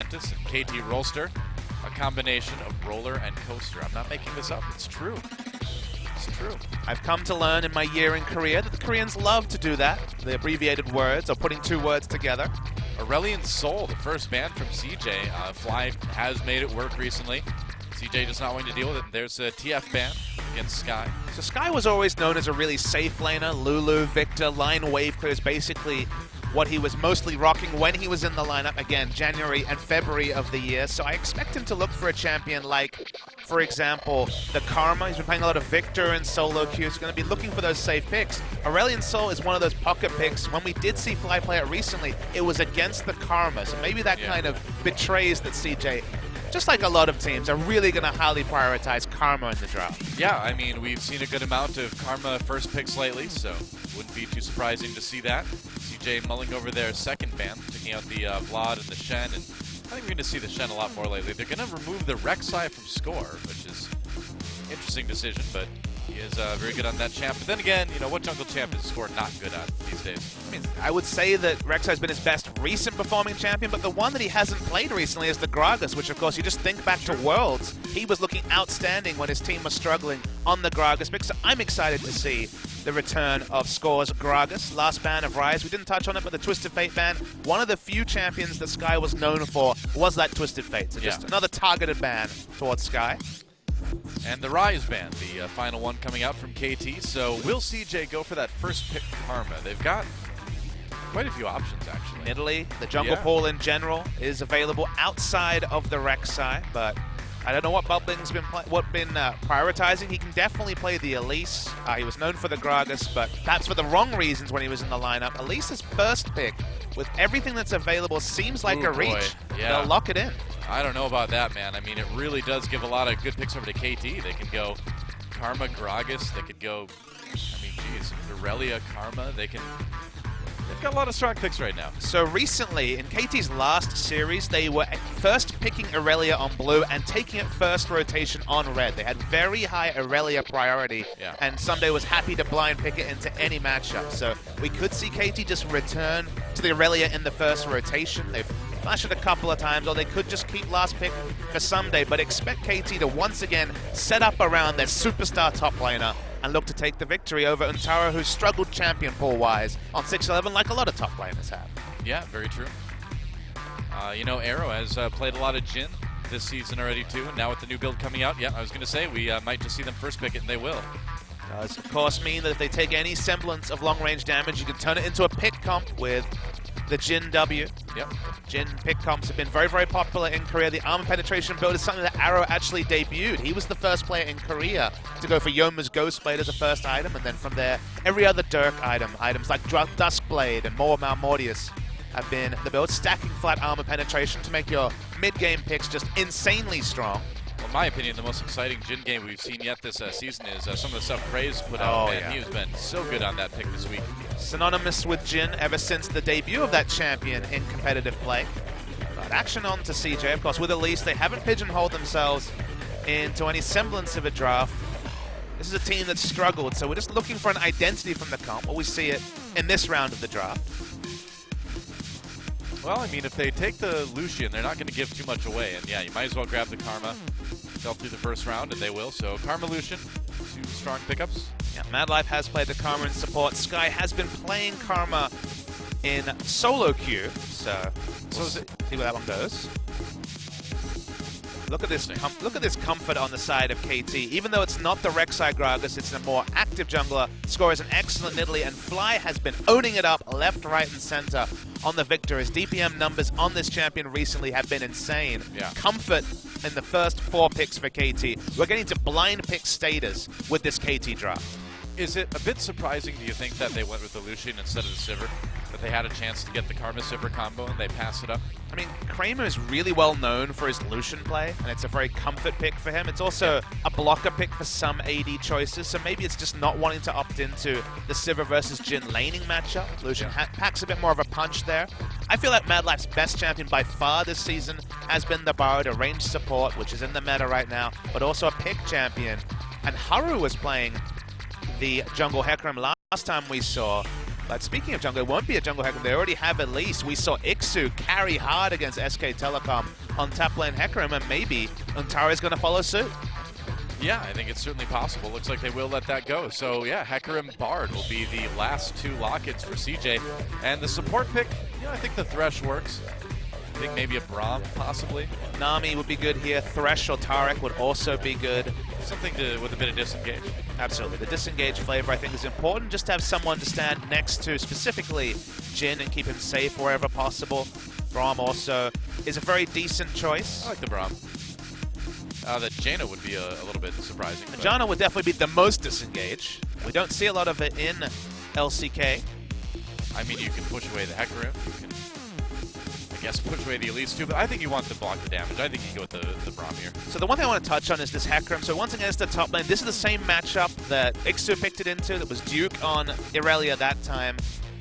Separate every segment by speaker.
Speaker 1: Entus and KT Rolster, a combination of roller and coaster. I'm not making this up, it's true. It's true.
Speaker 2: I've come to learn in my year in Korea that the Koreans love to do that, the abbreviated words, or putting two words together.
Speaker 1: Aurelion Sol, the first ban from CJ. Fly has made it work recently. CJ does not want to deal with it. There's a TF ban against Sky.
Speaker 2: So Sky was always known as a really safe laner. Lulu, Victor, line wave clears, basically what he was mostly rocking when he was in the lineup, again, January and February of the year. So I expect him to look for a champion like, for example, the Karma. He's been playing a lot of Victor and solo queue. He's going to be looking for those safe picks. Aurelion Sol is one of those pocket picks. When we did see Fly play it recently, it was against the Karma. So maybe that kind of betrays that CJ, just like a lot of teams, are really going to highly prioritize Karma in the draft.
Speaker 1: Yeah, I mean, we've seen a good amount of Karma first picks lately, so wouldn't be too surprising to see that. CJ mulling over their second ban, taking out the Vlad and the Shen, and I think we're going to see the Shen a lot more lately. They're going to remove the Rek'Sai from score, which is an interesting decision, but he is very good on that champ. But then again, you know, what jungle champ is score not good at these days?
Speaker 2: I mean, I would say that Rek'Sai's been his best recent performing champion, but the one that he hasn't played recently is the Gragas, which of course you just think back to Worlds. He was looking outstanding when his team was struggling on the Gragas pick, so I'm excited to see the return of Score's Gragas. Last ban of Rise, we didn't touch on it, but the Twisted Fate ban, one of the few champions that Sky was known for was that Twisted Fate, so just another targeted ban towards Sky.
Speaker 1: And the Rise ban, the final one coming out from KT. So will CJ go for that first pick Karma? They've got quite a few options, actually.
Speaker 2: Italy, the jungle pool in general is available outside of the Rek'Sai, but I don't know what Bubbling's been prioritizing. He can definitely play the Elise. He was known for the Gragas, but that's for the wrong reasons when he was in the lineup. Elise's first pick, with everything that's available, seems like a reach.
Speaker 1: Yeah.
Speaker 2: They'll lock it in.
Speaker 1: I don't know about that, man. I mean, it really does give a lot of good picks over to KT. They can go Karma, Gragas. They could go, I mean, geez, Irelia, Karma. They've got a lot of strong picks right now.
Speaker 2: So recently, in KT's last series, they were first picking Irelia on blue and taking it first rotation on red. They had very high Irelia priority, and Sunday was happy to blind pick it into any matchup. So we could see KT just return to the Irelia in the first rotation. They've flashed it a couple of times, or they could just keep last pick for Sunday, but expect KT to once again set up around their superstar top laner and look to take the victory over Untaro, who's struggled champion pool-wise on 6-11 like a lot of top laners have.
Speaker 1: Yeah, very true. You know, Arrow has played a lot of Jhin this season already too, and now with the new build coming out, I was going to say we might just see them first pick it, and they will.
Speaker 2: Does, of course, mean that if they take any semblance of long-range damage, you can turn it into a pick comp with the Jhin W. Jhin pick comps have been very, very popular in Korea. The armor penetration build is something that Arrow actually debuted. He was the first player in Korea to go for Yoma's Ghostblade as a first item, and then from there, every other Dirk item, items like Duskblade and more Malmortius, have been the build, stacking flat armor penetration to make your mid-game picks just insanely strong.
Speaker 1: Well, in my opinion, the most exciting Jhin game we've seen yet this season is some of the stuff Praise put out. Man, he has been so good on that pick this week.
Speaker 2: Synonymous with Jhin ever since the debut of that champion in competitive play. But action on to CJ, of course. With Elise, they haven't pigeonholed themselves into any semblance of a draft. This is a team that's struggled, so we're just looking for an identity from the comp. Well, we see it in this round of the draft.
Speaker 1: Well, I mean, if they take the Lucian, they're not going to give too much away. And yeah, you might as well grab the Karma. Fell through the first round, and they will. So Karma Lucian, two strong pickups.
Speaker 2: Yeah, Madlife has played the Karma in support. Sky has been playing Karma in solo queue, so we'll see where that one goes. Look at this comfort on the side of KT. Even though it's not the Rek'Sai Gragas, it's a more active jungler. Score is an excellent Nidalee, and Fly has been owning it up left, right, and center on the Victor. His DPM numbers on this champion recently have been insane. Comfort in the first 4 picks for KT. We're getting to blind pick status with this KT draft.
Speaker 1: Is it a bit surprising, do you think, that they went with the Lucian instead of the Sivir? That they had a chance to get the Karma Sivir combo and they pass it up?
Speaker 2: I mean, Kramer is really well known for his Lucian play, and it's a very comfort pick for him. It's also a blocker pick for some AD choices, so maybe it's just not wanting to opt into the Sivir versus Jhin laning matchup. Lucian packs a bit more of a punch there. I feel like Madlife's best champion by far this season has been the Bard, a ranged support, which is in the meta right now, but also a pick champion. And Haru was playing the jungle Hecarim last time we saw, But speaking of jungle, it won't be a jungle Hecarim. They already have at least. We saw Ixu carry hard against SK Telecom on top lane Hecarim, and maybe Untara is going to follow suit.
Speaker 1: Yeah, I think it's certainly possible. Looks like they will let that go. So yeah, Hecarim Bard will be the last 2 lockets for CJ. And the support pick, I think the Thresh works. I think maybe a Braum, possibly.
Speaker 2: Nami would be good here. Thresh or Tarek would also be good.
Speaker 1: Something with a bit of disengage.
Speaker 2: Absolutely. The disengage flavor, I think, is important. Just to have someone to stand next to, specifically Jhin, and keep him safe wherever possible. Braum also is a very decent choice.
Speaker 1: I like the Braum. The Jaina would be a little bit surprising.
Speaker 2: Jaina would definitely be the most disengage. We don't see a lot of it in LCK.
Speaker 1: I mean, you can push away the Hecarim. You can, I guess, push away the elites too, but I think you want to block the damage. I think you go with the Braum here.
Speaker 2: So the one thing I want to touch on is this Hecarim. So once again, it's the top lane. This is the same matchup that Ixu picked it into. That was Duke on Irelia that time.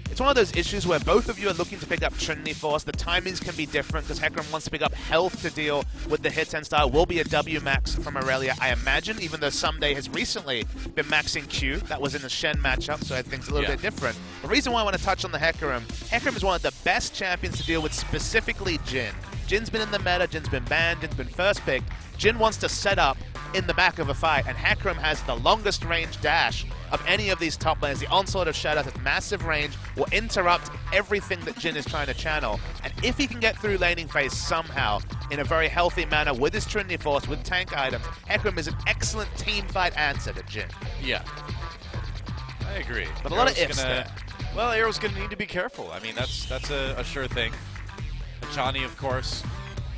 Speaker 2: It's one of those issues where both of you are looking to pick up Trinity Force. The timings can be different because Hecarim wants to pick up health to deal with the hits and style. Will be a W max from Irelia, I imagine, even though Someday has recently been maxing Q. That was in the Shen matchup, so I think it's a little bit different. The reason why I want to touch on the Hecarim is one of the best champions to deal with, specifically Jhin. Jin's been in the meta, Jin's been banned, Jin's been first picked. Jhin wants to set up in the back of a fight, and Hecarim has the longest range dash of any of these top lanes. The Onslaught of Shadows has massive range, will interrupt everything that Jhin is trying to channel, and if he can get through laning phase somehow in a very healthy manner with his Trinity Force, with tank items, Hecarim is an excellent team fight answer to Jhin.
Speaker 1: Yeah, I agree.
Speaker 2: But a lot of ifs there.
Speaker 1: Well, Arrow's going to need to be careful. I mean, that's a sure thing. Johnny, of course,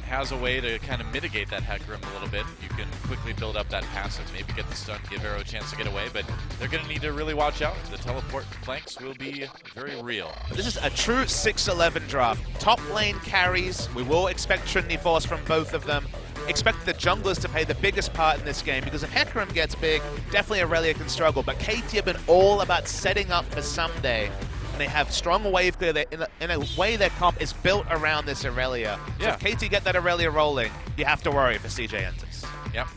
Speaker 1: has a way to kind of mitigate that Hecarim a little bit. You can quickly build up that passive, maybe get the stun, give Arrow a chance to get away, but they're going to need to really watch out. The teleport flanks will be very real.
Speaker 2: This is a true 6-11 draft. Top lane carries. We will expect Trinity Force from both of them. Expect the junglers to play the biggest part in this game, because if Hecarim gets big, definitely Irelia can struggle. But KT have been all about setting up for someday. They have strong wave clear. In a way, their comp is built around this Irelia. So if KT get that Irelia rolling, you have to worry for CJ Entus.
Speaker 1: Yep.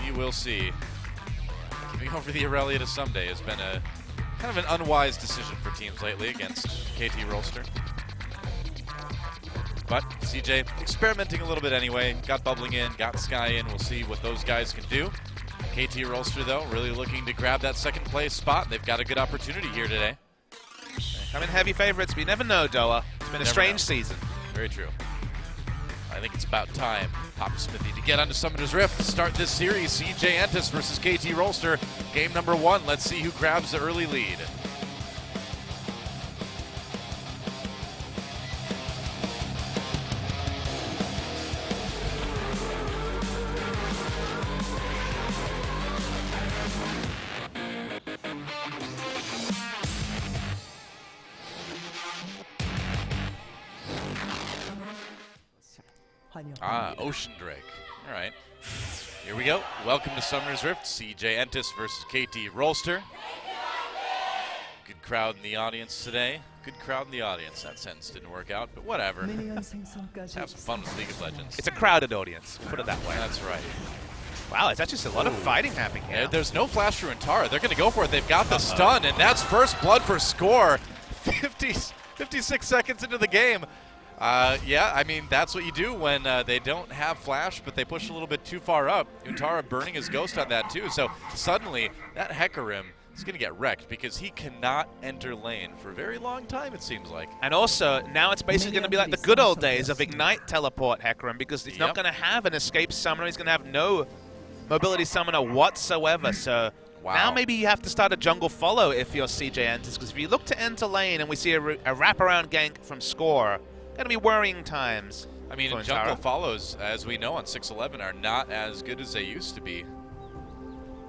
Speaker 1: We will see. Giving over the Irelia to Someday has been a kind of an unwise decision for teams lately against KT Rolster. But CJ experimenting a little bit anyway. Got Bubbling in, got Sky in. We'll see what those guys can do. KT Rolster, though, really looking to grab that second place spot. They've got a good opportunity here today.
Speaker 2: Come in heavy favorites, but you never know, Doa. It's been a strange season.
Speaker 1: Very true. I think it's about time, Papa Smithy, to get onto Summoner's Rift to start this series. CJ Entus versus KT Rolster. Game number 1. Let's see who grabs the early lead. Ocean Drake. All right. Here we go. Welcome to Summoner's Rift. CJ Entus versus KT Rolster. Good crowd in the audience today. Good crowd in the audience. That sentence didn't work out, but whatever. Let's have some fun with League of Legends.
Speaker 2: It's a crowded audience. Put it that way.
Speaker 1: That's right.
Speaker 2: Wow, it's actually just a lot of fighting happening here.
Speaker 1: There's no flash through Antara. They're going to go for it. They've got the stun, and that's first blood for Score. 56 seconds into the game. Yeah, I mean, that's what you do when they don't have flash, but they push a little bit too far up. Untara burning his ghost on that too, so suddenly that Hecarim is going to get wrecked because he cannot enter lane for a very long time, it seems like.
Speaker 2: And also, now it's basically going to be like the good old days of Ignite Teleport Hecarim, because he's not going to have an Escape Summoner. He's going to have no Mobility Summoner whatsoever, so now maybe you have to start a jungle follow if you're CJ Entus, because if you look to enter lane and we see a wraparound gank from Score, going to be worrying times.
Speaker 1: I mean, jungle follows, as we know on 6-11, are not as good as they used to be.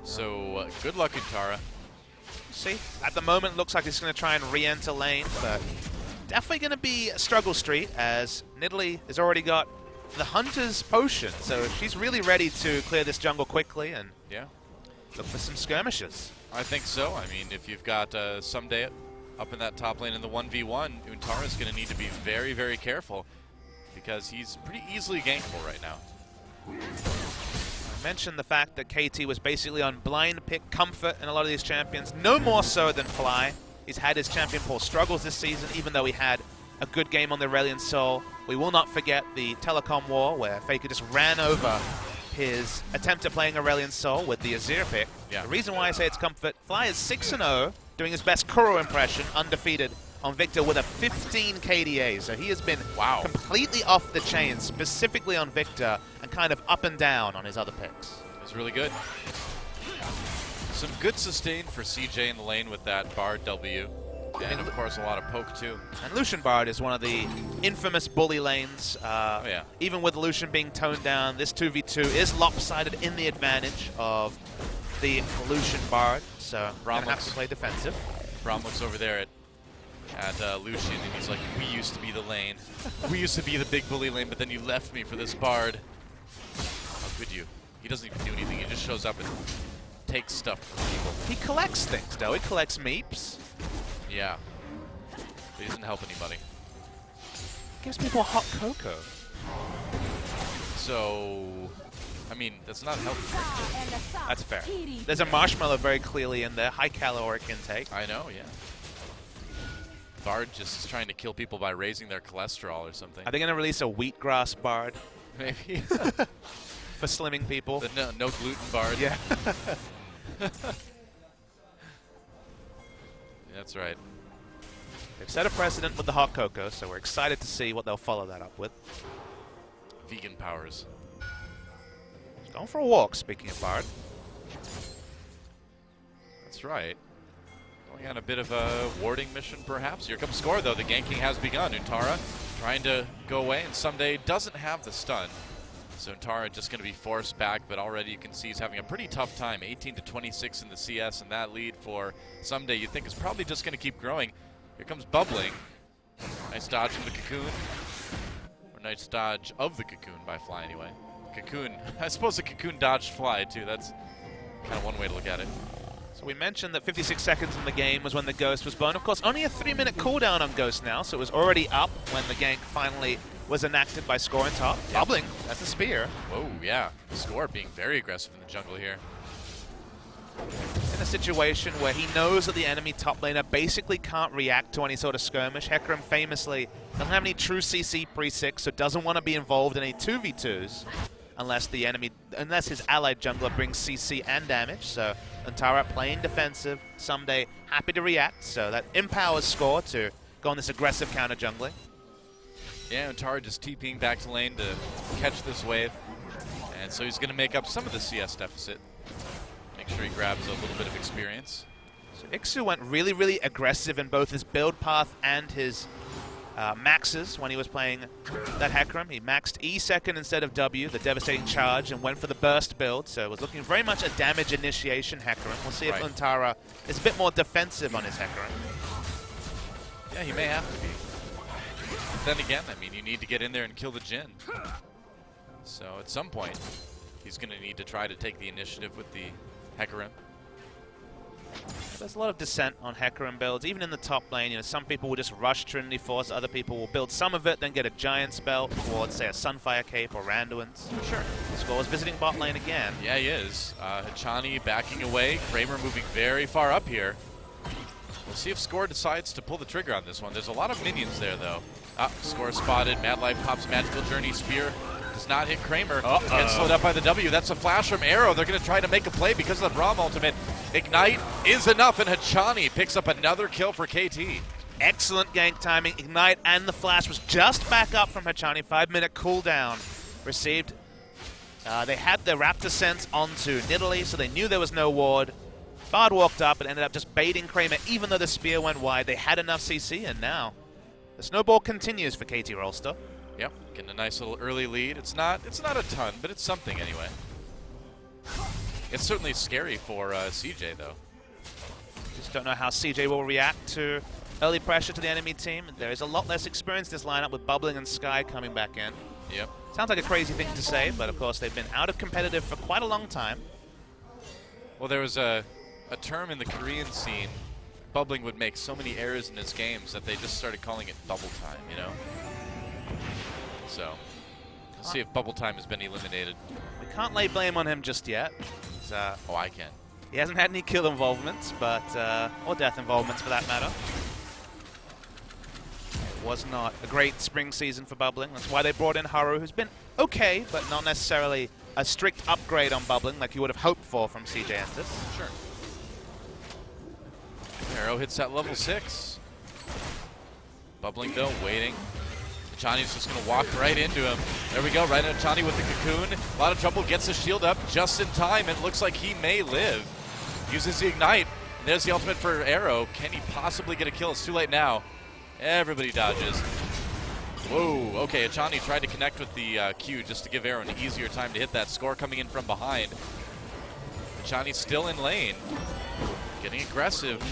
Speaker 1: So good luck, Untara.
Speaker 2: See, at the moment, looks like he's going to try and re-enter lane, but definitely going to be a struggle street, as Nidalee has already got the Hunter's Potion, so she's really ready to clear this jungle quickly and look for some skirmishes.
Speaker 1: I think so. I mean, if you've got Someday up in that top lane in the 1v1, Untara's going to need to be very, very careful because he's pretty easily gankable right now.
Speaker 2: I mentioned the fact that KT was basically on blind pick comfort in a lot of these champions, no more so than Fly. He's had his champion pool struggles this season, even though he had a good game on the Aurelion Sol. We will not forget the telecom war where Faker just ran over his attempt at playing Aurelion Sol with the Azir pick.
Speaker 1: Yeah.
Speaker 2: The reason why I say it's comfort, Fly is 6-0, doing his best Kuro impression, undefeated on Victor with a 15 KDA. So he has been completely off the chain, specifically on Victor, and kind of up and down on his other picks.
Speaker 1: It's really good. Some good sustain for CJ in the lane with that Bard W. And of course a lot of poke too.
Speaker 2: And Lucian Bard is one of the infamous bully lanes. Even with Lucian being toned down, this 2v2 is lopsided in the advantage of the Lucian Bard. So Braum have to play defensive.
Speaker 1: Braum looks over there at Lucian and he's like, we used to be the lane. We used to be the big bully lane, but then you left me for this Bard. How could you? He doesn't even do anything. He just shows up and takes stuff from people.
Speaker 2: He collects things, though. He collects meeps.
Speaker 1: Yeah. But he doesn't help anybody.
Speaker 2: Gives people hot cocoa.
Speaker 1: So, I mean, that's not healthy.
Speaker 2: That's fair. There's a marshmallow very clearly in there. High caloric intake.
Speaker 1: I know, yeah. Bard just is trying to kill people by raising their cholesterol or something.
Speaker 2: Are they going to release a wheatgrass Bard?
Speaker 1: Maybe.
Speaker 2: For slimming people?
Speaker 1: The no gluten Bard.
Speaker 2: Yeah.
Speaker 1: That's right.
Speaker 2: They've set a precedent with the hot cocoa, so we're excited to see what they'll follow that up with.
Speaker 1: Vegan powers.
Speaker 2: Just going for a walk, speaking of Bard.
Speaker 1: That's right. Going on a bit of a warding mission, perhaps. Here comes Score, though. The ganking has begun. Untara trying to go away, and Someday doesn't have the stun. So Untara just going to be forced back, but already you can see he's having a pretty tough time. 18-26 in the CS, and that lead for Someday you think is probably just going to keep growing. Here comes Bubbling. Nice dodge from the Cocoon. Or nice dodge of the Cocoon by Fly, anyway. Cocoon. I suppose the Cocoon dodged Fly, too. That's kind of one way to look at it.
Speaker 2: So we mentioned that 56 seconds in the game was when the Ghost was blown. Of course, only a 3-minute cooldown on Ghost now, so it was already up when the gank finally was enacted by Score on top. Yep. Bubbling, that's a spear.
Speaker 1: Whoa, yeah. Score being very aggressive in the jungle here.
Speaker 2: In a situation where he knows that the enemy top laner basically can't react to any sort of skirmish. Hecarim famously doesn't have any true CC pre-6, so doesn't want to be involved in any 2v2s unless his allied jungler brings CC and damage. So Untara playing defensive, Someday happy to react, so that empowers Score to go on this aggressive counter jungling.
Speaker 1: Yeah, Untara just TPing back to lane to catch this wave. And so he's going to make up some of the CS deficit. Make sure he grabs a little bit of experience.
Speaker 2: So Ixu went really, really aggressive in both his build path and his maxes when he was playing that Hecarim. He maxed E second instead of W, the devastating charge, and went for the burst build. So it was looking very much a damage initiation Hecarim. We'll see if Untara is a bit more defensive on his Hecarim.
Speaker 1: Yeah, he may have to be. Then again, I mean, you need to get in there and kill the Jhin. So at some point, he's going to need to try to take the initiative with the Hecarim.
Speaker 2: There's a lot of dissent on Hecarim builds, even in the top lane. You know, some people will just rush Trinity Force, other people will build some of it, then get a giant spell towards, say, a Sunfire Cape or Randuin's.
Speaker 1: Sure.
Speaker 2: Score's visiting bot lane again.
Speaker 1: Yeah, he is. Hachani backing away. Kramer moving very far up here. We'll see if Score decides to pull the trigger on this one. There's a lot of minions there, though. Score spotted. Mad Life pops Magical Journey. Spear does not hit Kramer. Gets slowed up by the W. That's a flash from Arrow. They're going to try to make a play because of the Braum ultimate. Ignite is enough, and Hachani picks up another kill for KT.
Speaker 2: Excellent gank timing. Ignite and the flash was just back up from Hachani. 5-minute cooldown received. They had the Raptor sense onto Nidalee, so they knew there was no ward. Bard walked up and ended up just baiting Kramer, even though the spear went wide. They had enough CC, and now the snowball continues for KT Rolster.
Speaker 1: Yep, getting a nice little early lead. It's not a ton, but it's something anyway. It's certainly scary for CJ, though.
Speaker 2: Just don't know how CJ will react to early pressure to the enemy team. There is a lot less experience in this lineup with Bubbling and Sky coming back in.
Speaker 1: Yep.
Speaker 2: Sounds like a crazy thing to say, but of course they've been out of competitive for quite a long time.
Speaker 1: Well, there was a term in the Korean scene. Bubbling would make so many errors in his games that they just started calling it bubble time, you know? So, we'll see if bubble time has been eliminated.
Speaker 2: We can't lay blame on him just yet.
Speaker 1: Oh, I can.
Speaker 2: He hasn't had any kill involvements, but or death involvements for that matter. It was not a great spring season for Bubbling. That's why they brought in Haru, who's been okay, but not necessarily a strict upgrade on Bubbling like you would have hoped for from CJ Entus.
Speaker 1: Sure. Arrow hits that level 6. Bubbling though, waiting. Chani's just going to walk right into him. There we go, right into Chani with the cocoon. A lot of trouble, gets the shield up just in time. It looks like he may live. Uses the ignite. And there's the ultimate for Arrow. Can he possibly get a kill? It's too late now. Everybody dodges. Whoa, okay, Chani tried to connect with the Q just to give Arrow an easier time to hit that score coming in from behind. Chani's still in lane. Getting aggressive.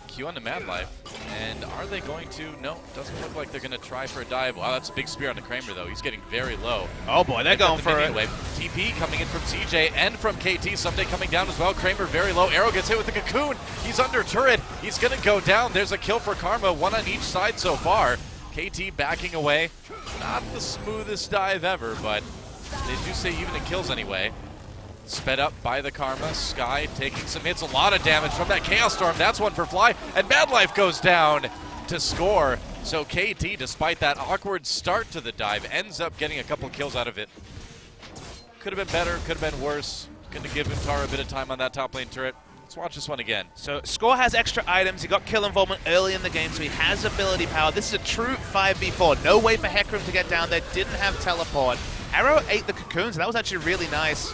Speaker 1: Q on the Mad Life. And are they going to? No, doesn't look like they're going to try for a dive. Wow, that's a big spear on the Kramer, though. He's getting very low.
Speaker 2: Oh, boy, they're going for it.
Speaker 1: Anyway, TP coming in from CJ and from KT. Someday coming down as well. Kramer very low. Arrow gets hit with the cocoon. He's under turret. He's going to go down. There's a kill for Karma. One on each side so far. KT backing away. Not the smoothest dive ever, but they do say even it kills anyway. Sped up by the Karma. Sky taking some hits. A lot of damage from that Chaos Storm. That's one for Fly. And Mad Life goes down to score. So KT, despite that awkward start to the dive, ends up getting a couple kills out of it. Could have been better. Could have been worse. Going to give Untara a bit of time on that top lane turret. Let's watch this one again.
Speaker 2: So Score has extra items. He got kill involvement early in the game, so he has ability power. This is a true 5v4. No way for Hecarim to get down there. Didn't have teleport. Arrow ate the cocoons. That was actually really nice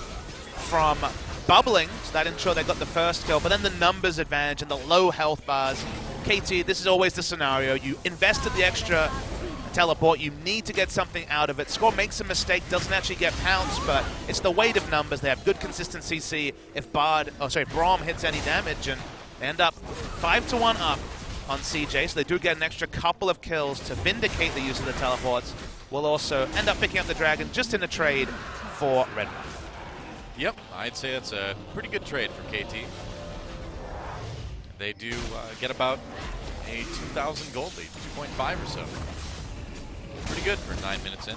Speaker 2: from Bubbling, so that ensured they got the first kill, but then the numbers advantage and the low health bars. KT, this is always the scenario. You invested the extra teleport, you need to get something out of it. Score makes a mistake, doesn't actually get pounced, but it's the weight of numbers. They have good consistent CC if Braum hits any damage, and they end up 5-1 up on CJ, so they do get an extra couple of kills to vindicate the use of the teleports. Will also end up picking up the Dragon just in a trade for Red.
Speaker 1: Yep, I'd say it's a pretty good trade for KT. They do get about a 2,000 gold lead, 2.5 or so. Pretty good for 9 minutes in.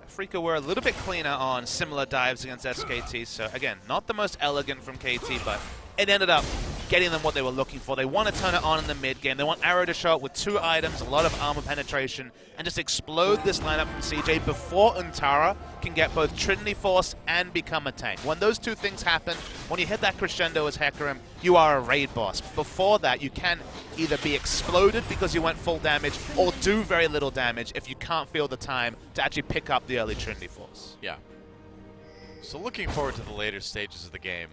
Speaker 2: Freaka were a little bit cleaner on similar dives against SKT, so again, not the most elegant from KT, but it ended up getting them what they were looking for. They want to turn it on in the mid game. They want Arrow to show up with 2 items, a lot of armor penetration, and just explode this lineup from CJ before Untara can get both Trinity Force and become a tank. When those two things happen, when you hit that crescendo as Hecarim, you are a raid boss. Before that, you can either be exploded because you went full damage, or do very little damage if you can't feel the time to actually pick up the early Trinity Force.
Speaker 1: Yeah. So looking forward to the later stages of the game.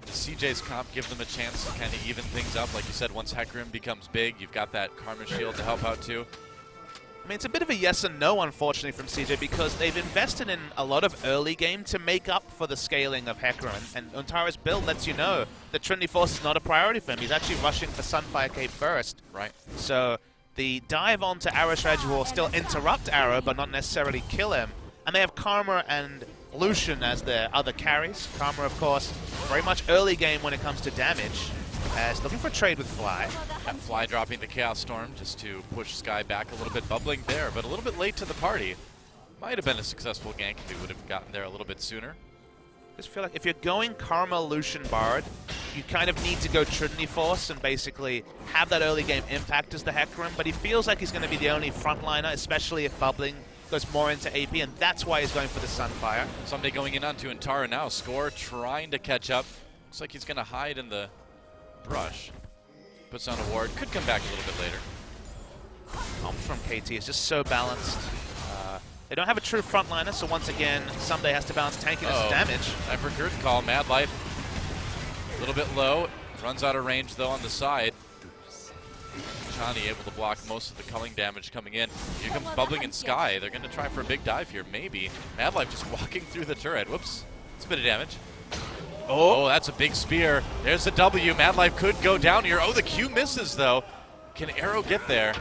Speaker 1: Does CJ's comp give them a chance to kind of even things up? Like you said, once Hecarim becomes big, you've got that Karma Shield to help out too.
Speaker 2: I mean, it's a bit of a yes and no, unfortunately, from CJ, because they've invested in a lot of early game to make up for the scaling of Hecarim. And Untara's build lets you know that Trinity Force is not a priority for him. He's actually rushing for Sunfire Cape first.
Speaker 1: Right.
Speaker 2: So the dive onto Arrow strategy will still interrupt Arrow, but not necessarily kill him. And they have Karma and Lucian as their other carries. Karma, of course, very much early game when it comes to damage. As looking for a trade with Fly.
Speaker 1: And Fly dropping the Chaos Storm just to push Sky back a little bit, Bubbling there, but a little bit late to the party. Might have been a successful gank if he would have gotten there a little bit sooner.
Speaker 2: Just feel like if you're going Karma, Lucian, Bard, you kind of need to go Trinity Force and basically have that early game impact as the Hecarim, but he feels like he's going to be the only frontliner, especially if Bubbling goes more into AP, and that's why he's going for the Sunfire.
Speaker 1: Someday going in onto Untara now. Score trying to catch up. Looks like he's going to hide in the brush. Puts on a ward. Could come back a little bit later.
Speaker 2: From KT is just so balanced. They don't have a true frontliner, so once again, Someday has to balance tankiness and damage.
Speaker 1: I forgot to call Mad Life. A little bit low. Runs out of range, though, on the side. Chani able to block most of the culling damage coming in. Here comes Bubbling and Sky. They're going to try for a big dive here, maybe. Mad Life just walking through the turret. Whoops. It's a bit of damage. Oh, that's a big spear. There's the W. Mad Life could go down here. Oh, the Q misses, though. Can Arrow get there?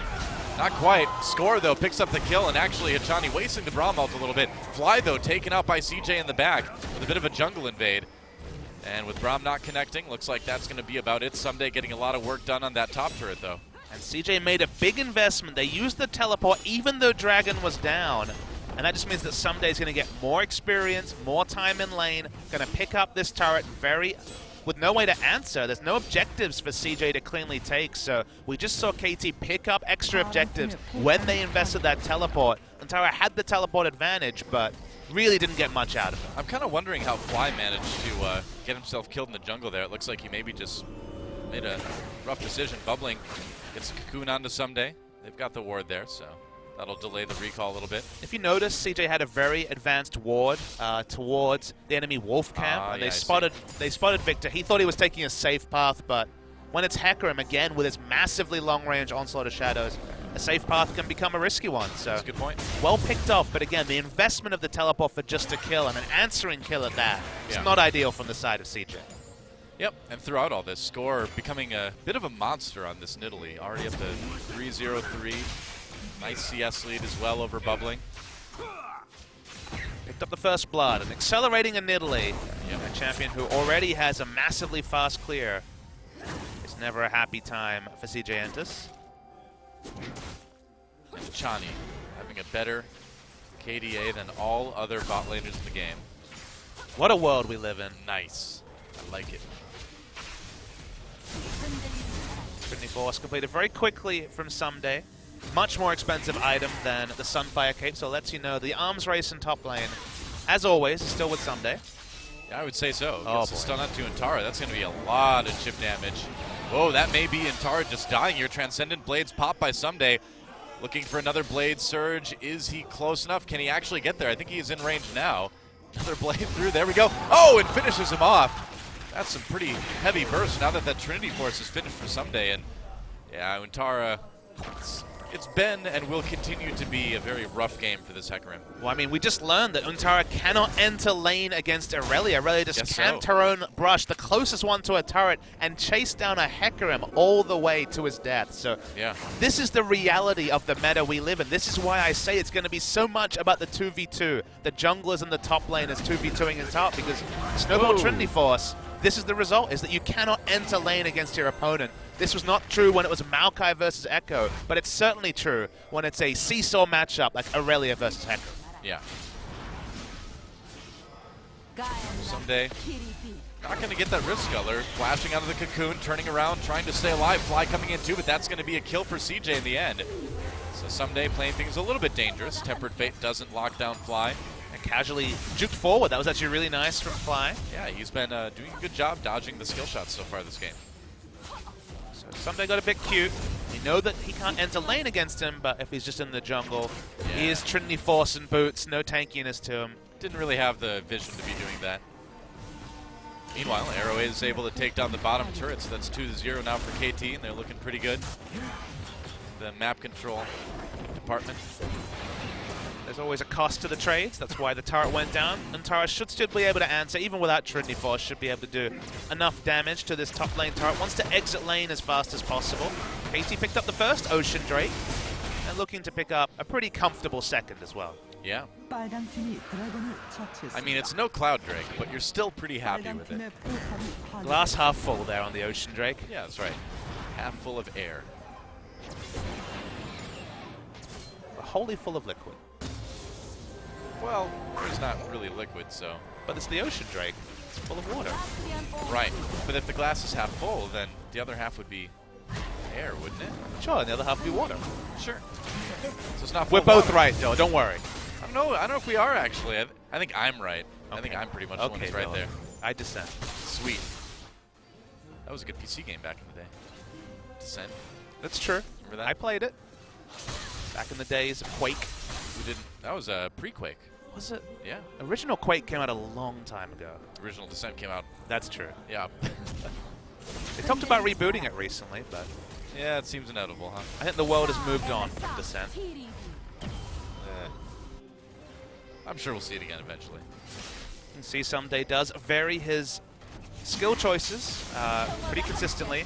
Speaker 1: Not quite. Score, though, picks up the kill, and actually Chani wasting the Braum ult a little bit. Fly, though, taken out by CJ in the back with a bit of a jungle invade. And with Braum not connecting, looks like that's going to be about it. Someday getting a lot of work done on that top turret, though.
Speaker 2: And CJ made a big investment. They used the teleport even though Dragon was down. And that just means that Someday's going to get more experience, more time in lane, going to pick up this turret with no way to answer. There's no objectives for CJ to cleanly take, so we just saw KT pick up extra objectives when they invested that teleport. And Tara had the teleport advantage, but really didn't get much out of it.
Speaker 1: I'm kind of wondering how Fly managed to get himself killed in the jungle there. It looks like he maybe just made a rough decision. Bubbling gets a cocoon onto Someday. They've got the ward there, so that'll delay the recall a little bit.
Speaker 2: If you notice, CJ had a very advanced ward towards the enemy wolf camp. And they spotted Victor. He thought he was taking a safe path, but when it's Hecarim, again, with his massively long-range onslaught of shadows, a safe path can become a risky one. So
Speaker 1: that's a good point.
Speaker 2: Well picked off, but again, the investment of the teleport for just a kill and an answering kill at that is not ideal from the side of CJ.
Speaker 1: Yep, and throughout all this, Score becoming a bit of a monster on this Nidalee. Already up to 3-0-3. Nice CS lead as well over Bubbling.
Speaker 2: Picked up the first blood and accelerating a Nidalee. A champion who already has a massively fast clear. It's never a happy time for CJ Entus.
Speaker 1: And Chani having a better KDA than all other bot laners in the game.
Speaker 2: What a world we live in.
Speaker 1: Nice. I like it.
Speaker 2: Trinity Force completed very quickly from Someday. Much more expensive item than the Sunfire Cape, so it lets you know the arms race in top lane, as always, is still with Someday.
Speaker 1: Yeah, I would say so.
Speaker 2: Oh,
Speaker 1: gets a stun onto Antara. That's going to be a lot of chip damage. Whoa, that may be Antara just dying here. Transcendent Blades pop by Someday. Looking for another Blade Surge. Is he close enough? Can he actually get there? I think he is in range now. Another Blade through. There we go. Oh, and finishes him off. That's some pretty heavy burst now that that Trinity Force is finished for Someday. And yeah, Antara, it's been and will continue to be a very rough game for this Hecarim.
Speaker 2: Well, I mean, we just learned that Antara cannot enter lane against Irelia. Irelia just camped her own brush, the closest one to a turret, and chased down a Hecarim all the way to his death. So this is the reality of the meta we live in. This is why I say it's going to be so much about the 2v2, the junglers and the top laners 2v2ing in top, because Snowball Trinity Force, this is the result, is that you cannot enter lane against your opponent. This was not true when it was Maokai versus Echo, but it's certainly true when it's a seesaw matchup like Irelia versus Echo.
Speaker 1: Yeah. Someday, not going to get that Rift Sculler. Flashing out of the cocoon, turning around, trying to stay alive. Fly coming in too, but that's going to be a kill for CJ in the end. So Someday playing things a little bit dangerous. Tempered Fate doesn't lock down Fly.
Speaker 2: And casually juked forward. That was actually really nice from Fly.
Speaker 1: Yeah, he's been doing a good job dodging the skill shots so far this game.
Speaker 2: Someday got a bit cute. We know that he can't enter lane against him, but if he's just in the jungle, he is Trinity Force and boots, no tankiness to him.
Speaker 1: Didn't really have the vision to be doing that. Meanwhile, Arrow is able to take down the bottom turret, so that's 2-0 now for KT, and they're looking pretty good. The map control department.
Speaker 2: There's always a cost to the trades. That's why the turret went down. And Tara should still be able to answer, even without Trinity Force, should be able to do enough damage to this top lane turret. Wants to exit lane as fast as possible. KT picked up the first Ocean Drake, and looking to pick up a pretty comfortable second as well.
Speaker 1: Yeah. I mean, it's no Cloud Drake, but you're still pretty happy with it.
Speaker 2: Glass half full there on the Ocean Drake.
Speaker 1: Yeah, that's right. Half full of air.
Speaker 2: Wholly full of liquid.
Speaker 1: Well, it's not really liquid, so.
Speaker 2: But it's the Ocean Drake. It's full of water.
Speaker 1: Right. But if the glass is half full, then the other half would be air, wouldn't it?
Speaker 2: Sure, and the other half would be water.
Speaker 1: Sure. So it's not full
Speaker 2: We're both right, Dylan. Don't worry.
Speaker 1: I don't know if we are, actually. I think I'm right. Okay. I think I'm pretty much the one who's right there.
Speaker 2: I dissent.
Speaker 1: Sweet. That was a good PC game back in the day. Descent.
Speaker 2: That's true.
Speaker 1: Remember that?
Speaker 2: I played it. Back in the days of Quake.
Speaker 1: Who didn't? That was a pre-Quake.
Speaker 2: Was it?
Speaker 1: Yeah.
Speaker 2: Original Quake came out a long time ago.
Speaker 1: Original Descent came out.
Speaker 2: That's true.
Speaker 1: Yeah.
Speaker 2: They talked about rebooting it recently, but...
Speaker 1: Yeah, it seems inevitable, huh?
Speaker 2: I think the world has moved on from Descent.
Speaker 1: I'm sure we'll see it again eventually.
Speaker 2: You can see Someday does vary his skill choices pretty consistently.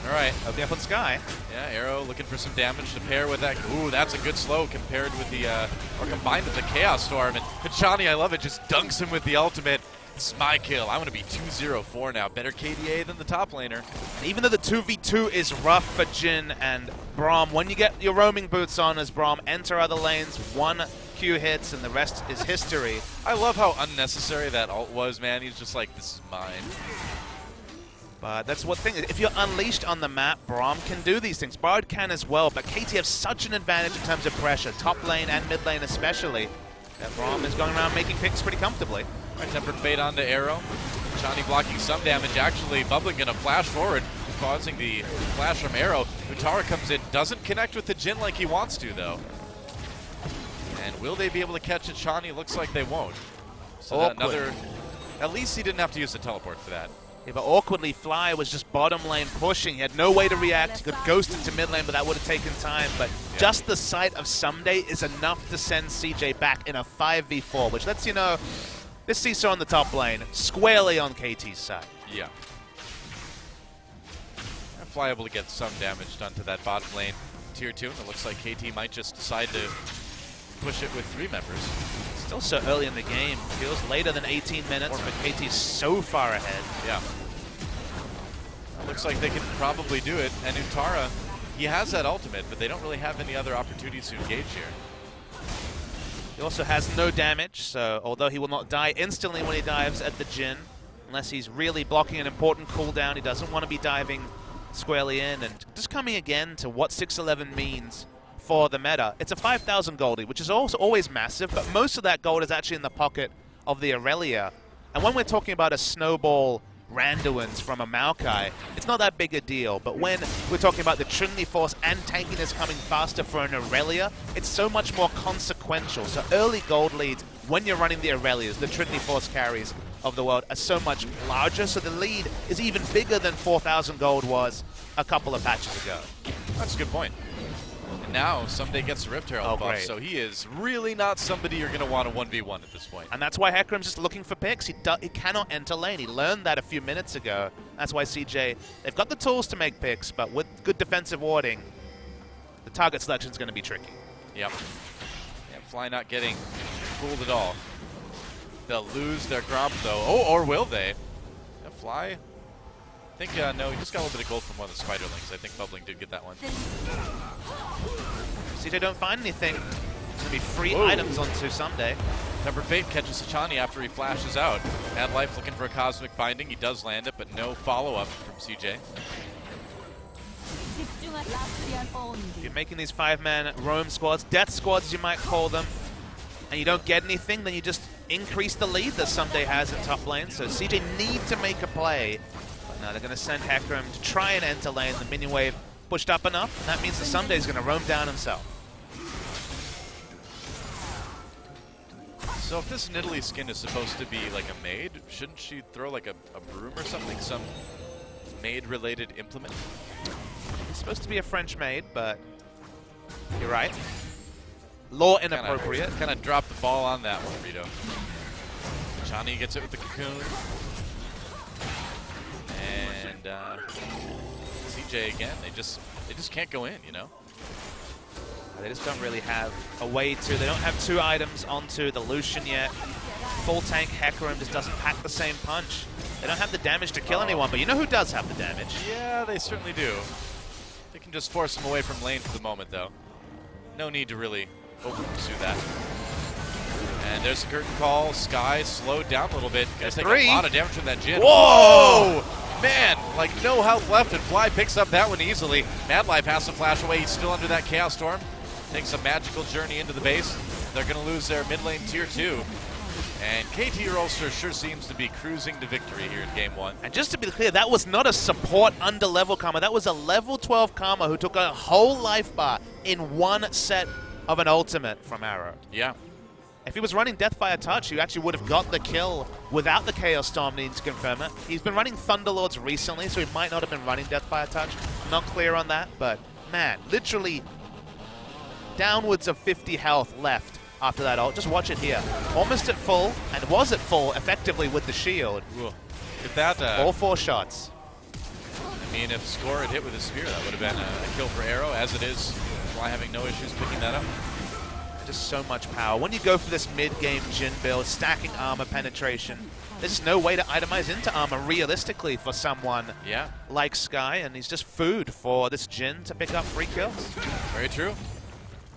Speaker 1: All right.
Speaker 2: Opening up on Sky.
Speaker 1: Yeah, Arrow looking for some damage to pair with that. Ooh, that's a good slow compared with the, or combined with the Chaos Storm. And Chani, I love it, just dunks him with the ultimate. It's my kill. I want to be 2-0-4 now. Better KDA than the top laner.
Speaker 2: And even though the 2v2 is rough for Jhin and Braum, when you get your roaming boots on as Braum, enter other lanes, 1 Q hits, and the rest is history.
Speaker 1: I love how unnecessary that ult was, man. He's just like, this is mine.
Speaker 2: But that's what thing is. If you're unleashed on the map, Braum can do these things. Bard can as well, but KT have such an advantage in terms of pressure, top lane and mid lane especially, that Braum is going around making picks pretty comfortably.
Speaker 1: Right, Tempered Fate onto Arrow. Chani blocking some damage. Actually, Bubbling gonna flash forward, causing the flash from Arrow. Utara comes in, doesn't connect with the Jhin like he wants to, though. And will they be able to catch it? Chani looks like they won't. So another. At least he didn't have to use the teleport for that.
Speaker 2: Yeah, but awkwardly, Fly was just bottom lane pushing. He had no way to react. He could ghost into mid lane, but that would have taken time. But just the sight of Someday is enough to send CJ back in a 5v4, which lets you know this Seesaw on the top lane, squarely on KT's side.
Speaker 1: Yeah. And Fly able to get some damage done to that bottom lane tier 2, and it looks like KT might just decide to push it with 3 members.
Speaker 2: Still so early in the game. Feels later than 18 minutes, but KT's so far ahead.
Speaker 1: Yeah. Looks like they can probably do it. And Utara, he has that ultimate, but they don't really have any other opportunities to engage here.
Speaker 2: He also has no damage, so although he will not die instantly when he dives at the Jhin, unless he's really blocking an important cooldown, he doesn't want to be diving squarely in. And just coming again to what 611 means for the meta. It's a 5,000 goldie, which is also always massive, but most of that gold is actually in the pocket of the Aurelia. And when we're talking about a snowball Randuin's from a Maokai, it's not that big a deal. But when we're talking about the Trinity Force and tankiness coming faster for an Aurelia, it's so much more consequential. So early gold leads, when you're running the Aurelias, the Trinity Force carries of the world, are so much larger. So the lead is even bigger than 4,000 gold was a couple of patches ago.
Speaker 1: That's a good point. Now, Someday gets the Rift Herald buff, so he is really not somebody you're going to want to 1v1 at this point.
Speaker 2: And that's why Hecarim's just looking for picks. He cannot enter lane. He learned that a few minutes ago. That's why CJ, they've got the tools to make picks, but with good defensive warding, the target selection is going to be tricky.
Speaker 1: Yep. Yeah, Fly not getting fooled at all. They'll lose their Gromp, though. Oh, or will they? Yeah, Fly... I think, no, he just got a little bit of gold from one of the Spiderlings. I think Bubbling did get that one.
Speaker 2: CJ don't find anything. There's going to be free items onto Someday.
Speaker 1: Tempered Fate catches Sachani after he flashes out. Mad Life looking for a Cosmic Binding. He does land it, but no follow-up from CJ.
Speaker 2: If you're making these 5-man roam squads, death squads you might call them, and you don't get anything, then you just increase the lead that Someday has in top lane. So CJ need to make a play. Now they're going to send Hecarim to try and enter lane. The minion wave pushed up enough, and that means that Someday's going to roam down himself.
Speaker 1: So if this Nidalee skin is supposed to be like a maid, shouldn't she throw like a broom or something? Some maid-related implement?
Speaker 2: It's supposed to be a French maid, but you're right. Lore inappropriate.
Speaker 1: Kind of dropped the ball on that one, Rito. Chani gets it with the cocoon. And CJ again, they just can't go in, you know?
Speaker 2: They just don't really have a way to. They don't have 2 items onto the Lucian yet. Full tank Hecarim just doesn't pack the same punch. They don't have the damage to kill anyone, but you know who does have the damage?
Speaker 1: Yeah, they certainly do. They can just force him away from lane for the moment, though. No need to really over-pursue that. And there's a curtain call. Sky slowed down a little bit. Guys take a lot of damage from that Jhin.
Speaker 2: Whoa!
Speaker 1: Man, like no health left, and Fly picks up that one easily. Mad Life has to flash away. He's still under that Chaos Storm. Takes a magical journey into the base. They're going to lose their mid lane tier 2. And KT Rolster sure seems to be cruising to victory here in Game 1.
Speaker 2: And just to be clear, that was not a support under-level Karma. That was a level 12 Karma who took a whole life bar in one set of an ultimate from Arrow.
Speaker 1: Yeah.
Speaker 2: If he was running Deathfire Touch, he actually would have got the kill without the Chaos Storm needing to confirm it. He's been running Thunderlords recently, so he might not have been running Deathfire Touch. I'm not clear on that, but man, literally downwards of 50 health left after that ult. Just watch it here. Almost at full, and was at full effectively with the shield.
Speaker 1: If that,
Speaker 2: all 4 shots.
Speaker 1: I mean, if Score had hit with a spear, that would have been a kill for Arrow. As it is, Fly having no issues picking that up.
Speaker 2: Just so much power. When you go for this mid-game Jhin build, stacking armor penetration, there's just no way to itemize into armor realistically for someone like Sky, and he's just food for this Jhin to pick up free kills.
Speaker 1: Very true.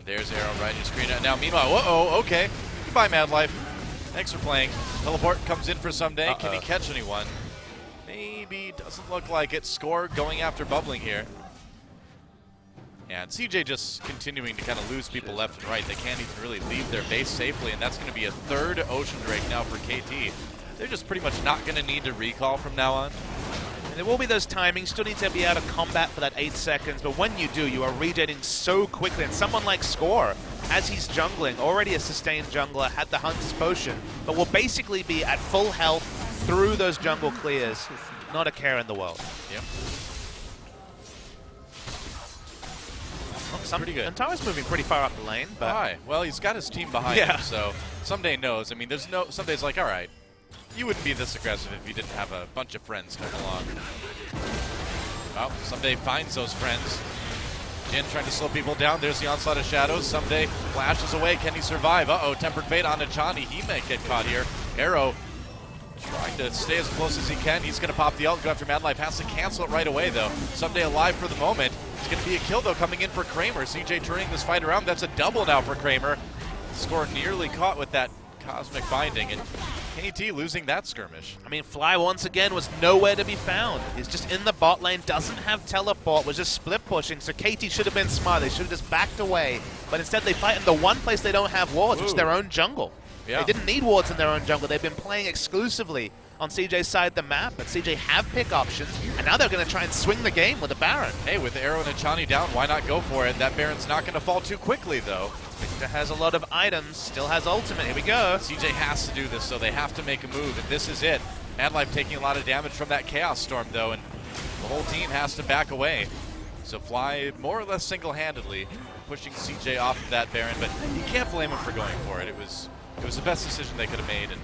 Speaker 1: There's Arrow right in your screen. Now, meanwhile, uh-oh, okay. Goodbye, Mad Life. Thanks for playing. Teleport comes in for Someday. Can he catch anyone? Maybe. Doesn't look like it. Score going after Bubbling here. And CJ just continuing to kind of lose people left and right. They can't even really leave their base safely, and that's going to be a third Ocean Drake now for KT. They're just pretty much not going to need to recall from now on.
Speaker 2: And there will be those timings. Still need to be out of combat for that 8 seconds, but when you do, you are regenerating so quickly. And someone like Score, as he's jungling, already a sustained jungler, had the Hunter's Potion, but will basically be at full health through those jungle clears. Not a care in the world.
Speaker 1: Yep.
Speaker 2: Pretty good. Antara's moving pretty far up the lane, but
Speaker 1: well, he's got his team behind him, so Someday knows. I mean, there's no Someday's like, all right, you wouldn't be this aggressive if you didn't have a bunch of friends come along. Well, Someday finds those friends. Jhin trying to slow people down. There's the onslaught of shadows. Someday flashes away. Can he survive? Uh-oh, Tempered Fate on Achani. He may get caught here. Arrow trying to stay as close as he can. He's going to pop the ult, go after Mad Life. Has to cancel it right away, though. Someday alive for the moment. It's going to be a kill, though, coming in for Kramer. CJ turning this fight around. That's a double now for Kramer. Score nearly caught with that Cosmic Binding, and KT losing that skirmish.
Speaker 2: I mean, Fly once again was nowhere to be found. He's just in the bot lane, doesn't have teleport, was just split pushing, so KT should have been smart. They should have just backed away, but instead they fight in the one place they don't have wards, which is their own jungle. They didn't need wards in their own jungle. They've been playing exclusively on CJ's side of the map, but CJ have pick options, and now they're going to try and swing the game with a Baron.
Speaker 1: Hey, with Arrow and Achani down, why not go for it? That Baron's not going to fall too quickly, though.
Speaker 2: Victor has a lot of items, still has ultimate. Here we go.
Speaker 1: CJ has to do this, so they have to make a move, and this is it. Mad Life taking a lot of damage from that Chaos Storm, though, and the whole team has to back away. So Fly more or less single-handedly pushing CJ off of that Baron, but you can't blame him for going for it. It was the best decision they could have made, and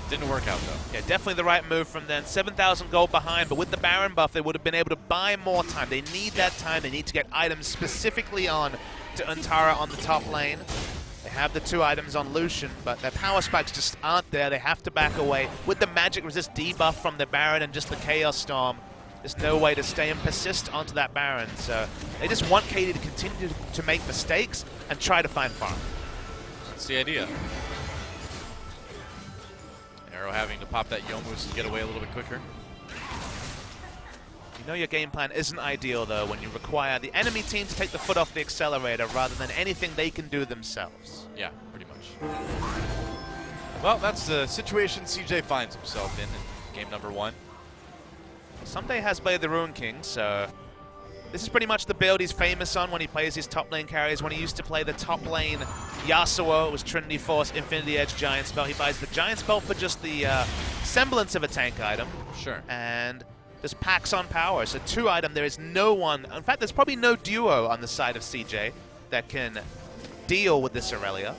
Speaker 1: didn't work out, though.
Speaker 2: Yeah, definitely the right move from them. 7,000 gold behind, but with the Baron buff, they would have been able to buy more time. They need that time. They need to get items specifically on to Antara on the top lane. They have the 2 items on Lucian, but their power spikes just aren't there. They have to back away. With the magic resist debuff from the Baron and just the Chaos Storm, there's no way to stay and persist onto that Baron. So they just want KT to continue to make mistakes and try to find farm.
Speaker 1: That's the idea. Arrow having to pop that Youmu's to get away a little bit quicker.
Speaker 2: You know your game plan isn't ideal, though, when you require the enemy team to take the foot off the accelerator rather than anything they can do themselves.
Speaker 1: Yeah, pretty much. Well, that's the situation CJ finds himself in game number 1.
Speaker 2: Someday has played the Ruin King, so this is pretty much the build he's famous on when he plays his top lane carries. When he used to play the top lane Yasuo, it was Trinity Force, Infinity Edge, Giant Spell. He buys the Giant Spell for just the semblance of a tank item.
Speaker 1: Sure.
Speaker 2: And this packs on power. So 2 item, there is no one. In fact, there's probably no duo on the side of CJ that can deal with this Aurelia.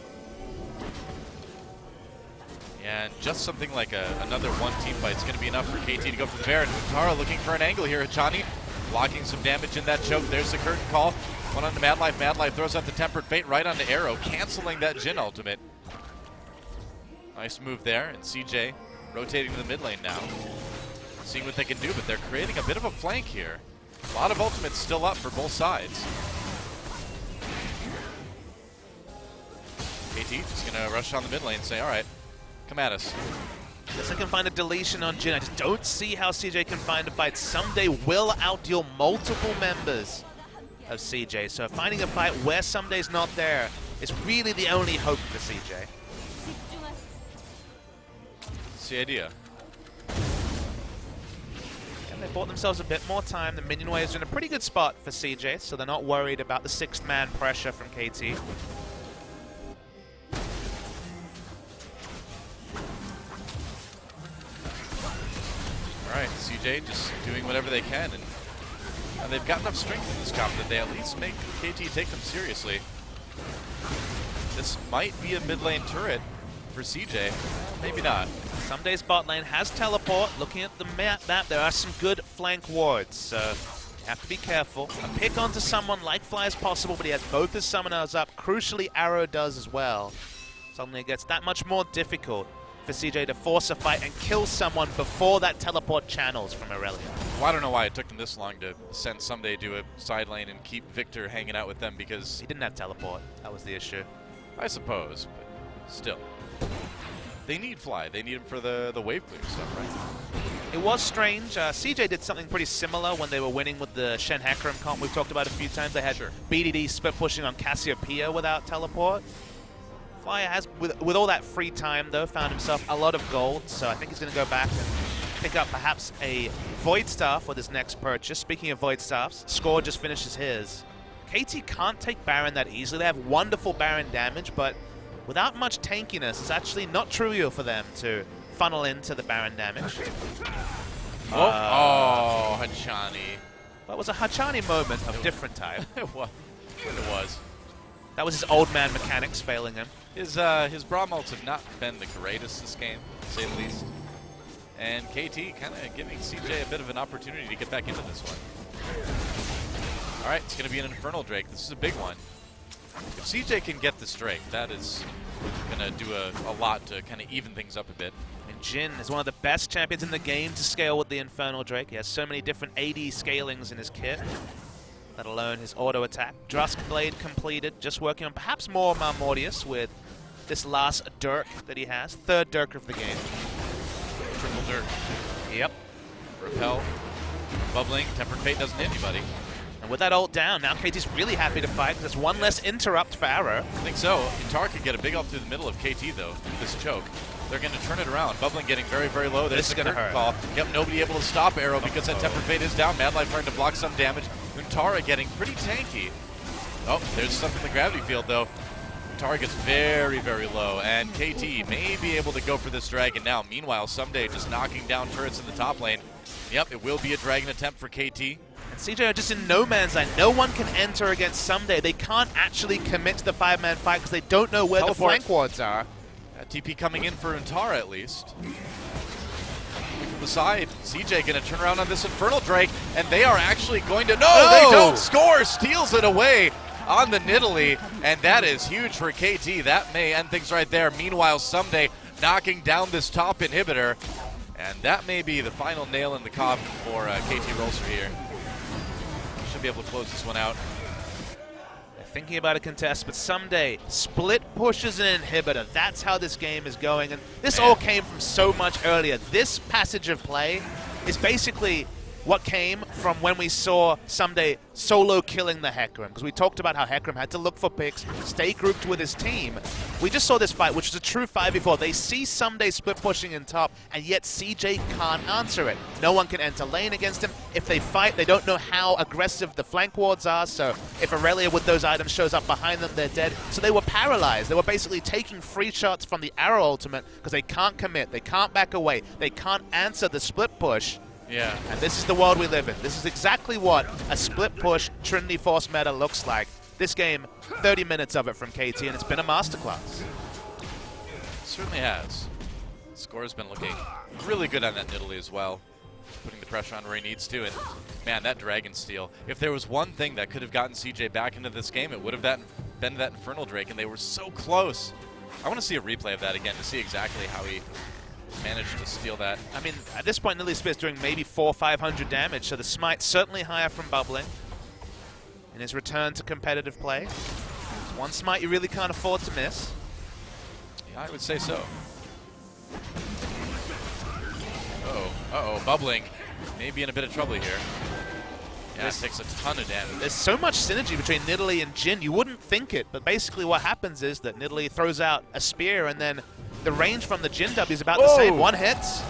Speaker 1: And just something like another 1 team fight is going to be enough for KT to go for the Baron. Tara looking for an angle here. Achani blocking some damage in that choke. There's the curtain call. One on the Mad Life. Mad Life throws out the Tempered Fate right onto Arrow, canceling that Jhin ultimate. Nice move there, and CJ rotating to the mid lane now. Seeing what they can do, but they're creating a bit of a flank here. A lot of ultimates still up for both sides. KT just going to rush on the mid lane and say, all right, come at us.
Speaker 2: Guess I can find a deletion on Jhin. I just don't see how CJ can find a fight. Someday will outdeal multiple members of CJ. So finding a fight where Someday's not there is really the only hope for CJ.
Speaker 1: That's the idea.
Speaker 2: And they bought themselves a bit more time. The minion waves are in a pretty good spot for CJ, so they're not worried about the 6th man pressure from KT.
Speaker 1: All right, CJ just doing whatever they can, and they've got enough strength in this comp that they at least make KT take them seriously. This might be a mid lane turret for CJ. Maybe not.
Speaker 2: Someday's bot lane has teleport. Looking at the map, there are some good flank wards. So You have to be careful. A pick onto someone like Fly is possible, but he has both his summoners up. Crucially, Arrow does as well. Suddenly it gets that much more difficult for CJ to force a fight and kill someone before that teleport channels from Aurelia.
Speaker 1: Well, I don't know why it took them this long to send Someday to a side lane and keep Victor hanging out with them, because
Speaker 2: He didn't have teleport. That was the issue.
Speaker 1: I suppose, but still. They need Fly. They need him for the wave clear stuff, right?
Speaker 2: It was strange. CJ did something pretty similar when they were winning with the Shen Hecarim comp we've talked about a few times. They had BDD split pushing on Cassiopeia without teleport. Fly has, with all that free time though, found himself a lot of gold, so I think he's going to go back and pick up perhaps a Void Staff with his next purchase. Speaking of Void Staffs, Score just finishes his. KT can't take Baron that easily. They have wonderful Baron damage, but without much tankiness, it's actually not trivial for them to funnel into the Baron damage.
Speaker 1: Oh, Hachani.
Speaker 2: That was a Hachani moment of different type.
Speaker 1: It was.
Speaker 2: That was his old man mechanics failing him.
Speaker 1: His Braum ults have not been the greatest this game, to say the least. And KT kind of giving CJ a bit of an opportunity to get back into this one. All right, it's going to be an Infernal Drake. This is a big one. If CJ can get this Drake, that is going to do a lot to kind of even things up a bit.
Speaker 2: And Jin is one of the best champions in the game to scale with the Infernal Drake. He has so many different AD scalings in his kit, let alone his auto attack. Drusk Blade completed, just working on perhaps more Marmortius with this last Dirk that he has. Third Dirk of the game.
Speaker 1: Triple Dirk.
Speaker 2: Yep.
Speaker 1: Repel. Bubbling. Tempered Fate doesn't hit anybody.
Speaker 2: And with that ult down, now KT's really happy to fight because there's one less interrupt for Arrow.
Speaker 1: I think so. Intar could get a big ult through the middle of KT, though, with this choke. They're going to turn it around. Bubbling getting very, very low. There's the curtain call. Yep, nobody able to stop Arrow because that Tempered Fate is down. Mad Life trying to block some damage. Untara getting pretty tanky. Oh, there's stuff in the gravity field, though. Untara gets very, very low, and KT may be able to go for this dragon now. Meanwhile, Someday just knocking down turrets in the top lane. Yep, it will be a dragon attempt for KT.
Speaker 2: And CJ are just in no man's land. No one can enter against Someday. They can't actually commit to the 5-man fight because they don't know where the flank wards are.
Speaker 1: TP coming in for Untara at least. From the side, CJ going to turn around on this Infernal Drake, and they are actually going to... No, they don't score! Steals it away on the Nidalee, and that is huge for KT. That may end things right there. Meanwhile, Someday knocking down this top inhibitor, and that may be the final nail in the coffin for KT Rolster here. Should be able to close this one out.
Speaker 2: They're thinking about a contest, but Someday split pushes an inhibitor. That's how this game is going, and this all came from so much earlier. This passage of play is basically what came from when we saw Someday solo killing the Hecarim, because we talked about how Hecarim had to look for picks, stay grouped with his team. We just saw this fight, which was a true 5v4. They see Someday split pushing in top, and yet CJ can't answer it. No one can enter lane against him. If they fight, they don't know how aggressive the flank wards are, so if Aurelia with those items shows up behind them, they're dead. So they were paralyzed. They were basically taking free shots from the Arrow ultimate because they can't commit, they can't back away, they can't answer the split push.
Speaker 1: Yeah.
Speaker 2: And this is the world we live in. This is exactly what a split push Trinity Force meta looks like. This game, 30 minutes of it from KT, and it's been a masterclass.
Speaker 1: It certainly has. Score's been looking really good on that Nidalee as well, putting the pressure on where he needs to. And man, that Dragon Steal. If there was one thing that could have gotten CJ back into this game, it would have been that Infernal Drake, and they were so close. I want to see a replay of that again to see exactly how he managed to steal that.
Speaker 2: I mean, at this point, Nidalee Spear's doing maybe 400 or 500 damage, so the smite's certainly higher from Bubbling. In his return to competitive play, one smite you really can't afford to miss.
Speaker 1: Yeah, I would say so. Uh-oh, Bubbling may be in a bit of trouble here. Yeah, this takes a ton of damage.
Speaker 2: There's so much synergy between Nidalee and Jin, you wouldn't think it, but basically what happens is that Nidalee throws out a spear, and then the range from the Jin W is about the same. One hits.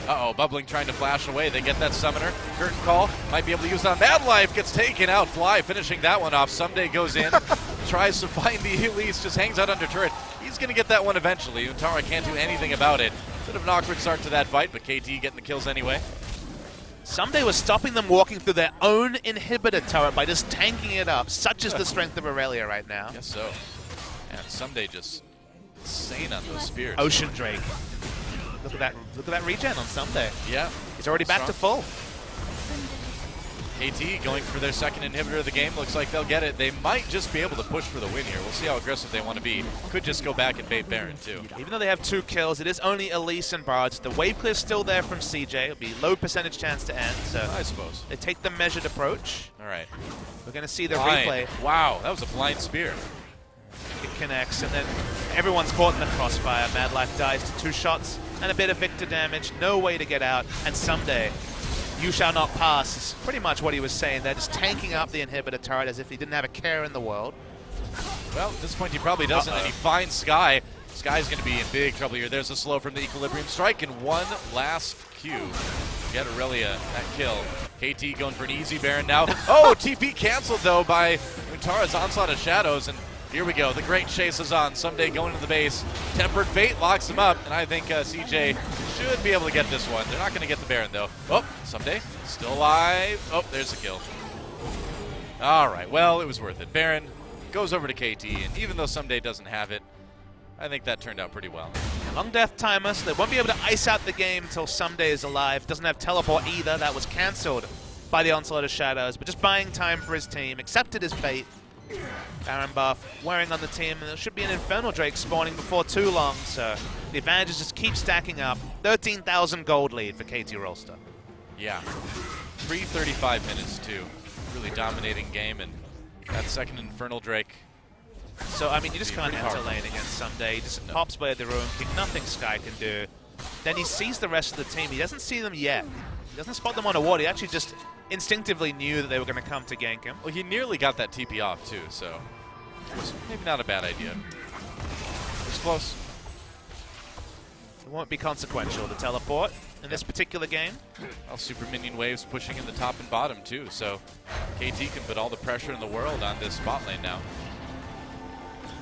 Speaker 1: Uh-oh, Bubbling trying to flash away. They get that summoner. Curtain call. Might be able to use that. Mad Life gets taken out. Fly finishing that one off. Someday goes in, tries to find the Elise, just hangs out under turret. He's going to get that one eventually. Untara can't do anything about it. Bit of an awkward start to that fight, but KT getting the kills anyway.
Speaker 2: Someday was stopping them walking through their own inhibitor turret by just tanking it up. Such is the strength of Aurelia right now.
Speaker 1: Yes, so. And Someday just insane on those spears.
Speaker 2: Ocean Drake. Look at that regen on Someday.
Speaker 1: Yeah.
Speaker 2: He's already back to full.
Speaker 1: KT going for their second inhibitor of the game. Looks like they'll get it. They might just be able to push for the win here. We'll see how aggressive they want to be. Could just go back and bait Baron, too.
Speaker 2: Even though they have 2 kills, it is only Elise and Bards. The wave clear's still there from CJ. It'll be low percentage chance to end. So
Speaker 1: I suppose.
Speaker 2: They take the measured approach.
Speaker 1: All right.
Speaker 2: We're going to see the
Speaker 1: blind.
Speaker 2: replay.
Speaker 1: Wow, that was a blind spear.
Speaker 2: It connects, and then everyone's caught in the crossfire. Madlife dies to 2 shots and a bit of Victor damage. No way to get out. And someday, you shall not pass is pretty much what he was saying. They're just tanking up the inhibitor turret as if he didn't have a care in the world.
Speaker 1: Well, at this point he probably doesn't, and he finds Sky. Sky's going to be in big trouble here. There's a slow from the Equilibrium Strike, and one last Q. Get Aurelia that kill. KT going for an easy Baron now. Oh, TP canceled though by Untara's Onslaught of Shadows, and here we go. The great chase is on. Someday going to the base. Tempered Fate locks him up, and I think CJ should be able to get this one. They're not going to get the Baron, though. Oh, Someday still alive. Oh, there's the kill. All right, well, it was worth it. Baron goes over to KT, and even though Someday doesn't have it, I think that turned out pretty well.
Speaker 2: Long death timer, so they won't be able to ice out the game until Someday is alive. Doesn't have teleport either. That was cancelled by the Onslaught of Shadows, but just buying time for his team. Accepted his fate. Baron buff wearing on the team, and there should be an Infernal Drake spawning before too long, so the advantages just keep stacking up. 13,000 gold lead for KT Rolster.
Speaker 1: Yeah, 3:35 minutes too. Really dominating game, and that second Infernal Drake.
Speaker 2: So, I mean, you just can't enter lane against Someday. He just pops by the Ruin King, nothing Sky can do. Then he sees the rest of the team. He doesn't see them yet. He doesn't spot them on a ward. He actually just instinctively knew that they were going to come to gank him.
Speaker 1: Well, he nearly got that TP off too, so it was maybe not a bad idea. It was close.
Speaker 2: It won't be consequential, the teleport, in this particular game.
Speaker 1: Well, super minion waves pushing in the top and bottom too, so KT can put all the pressure in the world on this spot lane now.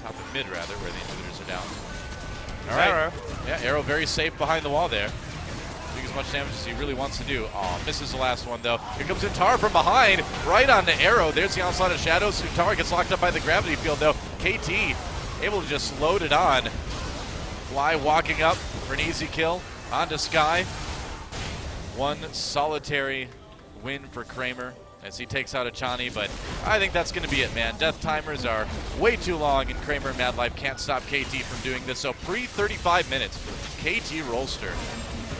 Speaker 1: Top and mid, rather, where the inhibitors are down. All right.
Speaker 2: Arrow.
Speaker 1: Yeah, Arrow very safe behind the wall there. Doing as much damage as he really wants to do. Oh, misses the last one, though. Here comes Untara from behind, right on the Arrow. There's the Onslaught of Shadows. Untara gets locked up by the gravity field, though. KT able to just load it on. Fly walking up for an easy kill onto Sky. One solitary win for Kramer as he takes out Achani, but I think that's going to be it, man. Death timers are way too long, and Kramer and Madlife can't stop KT from doing this. So pre-35 minutes, KT Rolster,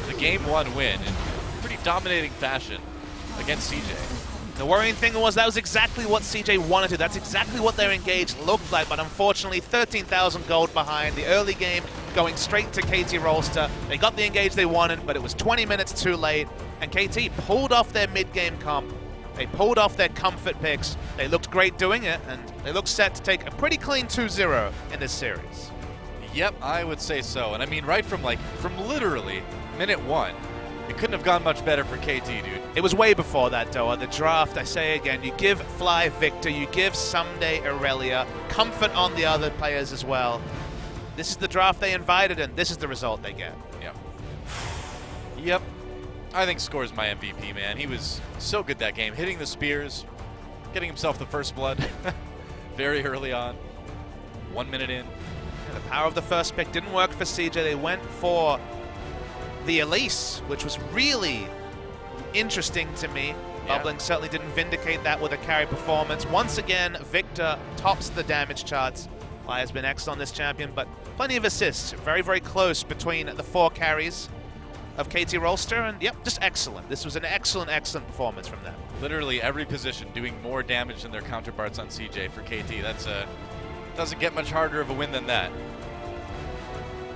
Speaker 1: the game 1 win in pretty dominating fashion against CJ.
Speaker 2: The worrying thing was that was exactly what CJ wanted to. That's exactly what their engage looked like, but unfortunately 13,000 gold behind. The early game going straight to KT Rolster. They got the engage they wanted, but it was 20 minutes too late, and KT pulled off their mid-game comp. They pulled off their comfort picks. They looked great doing it, and they look set to take a pretty clean 2-0 in this series.
Speaker 1: Yep, I would say so. And I mean, right from literally minute 1, it couldn't have gone much better for KT, dude.
Speaker 2: It was way before that, though. The draft, I say again, you give Fly Victor, you give Someday Aurelia, comfort on the other players as well. This is the draft they invited, and this is the result they get.
Speaker 1: Yep. Yep. I think Score's my MVP, man. He was so good that game, hitting the spears, getting himself the first blood very early on. 1 minute in.
Speaker 2: And the power of the first pick didn't work for CJ. They went for the Elise, which was really interesting to me.
Speaker 1: Yeah.
Speaker 2: Bubbling certainly didn't vindicate that with a carry performance. Once again, Victor tops the damage charts. Fly has been excellent on this champion, but plenty of assists. Very, very close between the 4 carries of KT Rolster, and yep, just excellent. This was an excellent, excellent performance from them.
Speaker 1: Literally every position doing more damage than their counterparts on CJ for KT. That's doesn't get much harder of a win than that.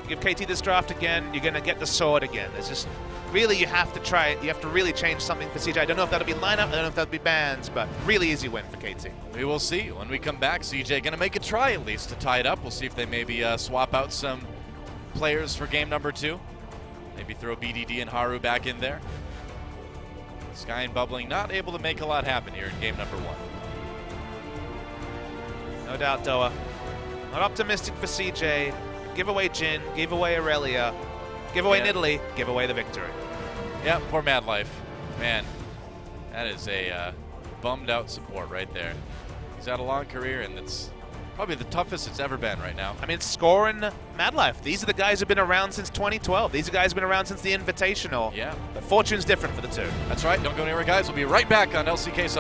Speaker 2: Give KT this draft again, you're going to get the sword again. There's just, really, you have to try it. You have to really change something for CJ. I don't know if that'll be lineup, I don't know if that'll be bans, but really easy win for KT.
Speaker 1: We will see when we come back. CJ going to make a try at least to tie it up. We'll see if they maybe swap out some players for game number 2. Maybe throw BDD and Haru back in there. Sky and Bubbling not able to make a lot happen here in game number 1.
Speaker 2: No doubt, Doa. Not optimistic for CJ. Give away Jin, give away Aurelia, give away Nidalee, give away the victory.
Speaker 1: Yeah, poor Madlife. Man, that is a bummed out support right there. He's had a long career, and it's Probably the toughest it's ever been right now.
Speaker 2: I mean, Score and Madlife, these are the guys who've been around since 2012. These are guys who've been around since the Invitational.
Speaker 1: Yeah.
Speaker 2: The fortune's different for the two.
Speaker 1: That's right. Don't go anywhere, guys. We'll be right back on LCK Summer.